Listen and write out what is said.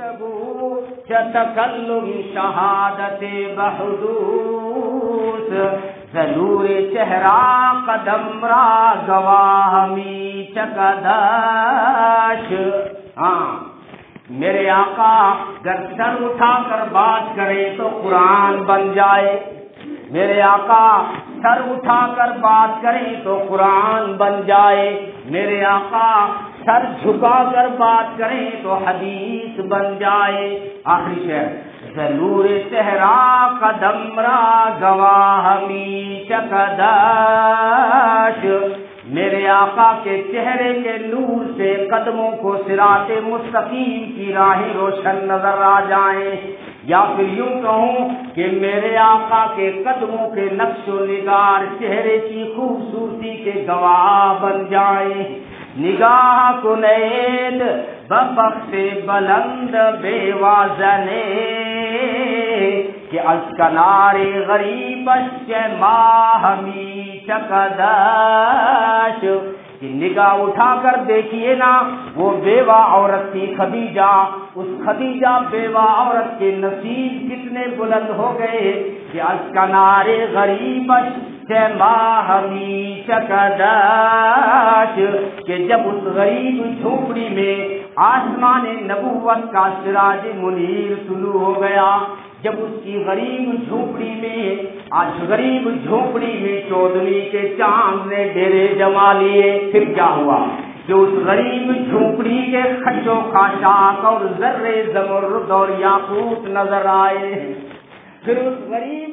گفتگو تکلم شہادت بحدوث ضلور چہرہ قدم را گواہ می چکداش. ہاں میرے آقا اگر سر اٹھا کر بات کرے تو قرآن بن جائے. میرے آقا سر اٹھا کر بات کریں تو قرآن بن جائے. میرے آقا سر جھکا کر بات کریں تو حدیث بن جائے. آخری شعر ضلور چہرہ قدم را گواہ می چکداش. میرے آقا کے چہرے کے نور سے قدموں کو صراط مستقیم کی راہیں روشن نظر آ جائیں. یا پھر یوں کہوں کہ میرے آقا کے قدموں کے نقش و نگار چہرے کی خوبصورتی کے گواہ بن جائیں. نگاہ کنید ببخت بلند بے وازنے کہ از کنار غریبش ماہ می چکداش. کہ نگاہ اٹھا کر دیکھیے نا وہ بیوہ عورت تھی خدیجہ. اس خدیجہ بیوہ عورت کے نصیب کتنے بلند ہو گئے کہ از کنار غریبش ماہ می چکداش. کہ جب اس غریب جھونپڑی میں آسمان نبوت کا سراج منیر طلوع ہو گیا، جب اس کی غریب جھونپڑی میں غریب جھونپڑی میں چودھویں کے چاند نے ڈیرے جما لیے، پھر کیا ہوا کہ اس غریب جھونپڑی کے خشو خاشاک اور ذرے زمرد اور یاقوت نظر آئے. پھر اس غریب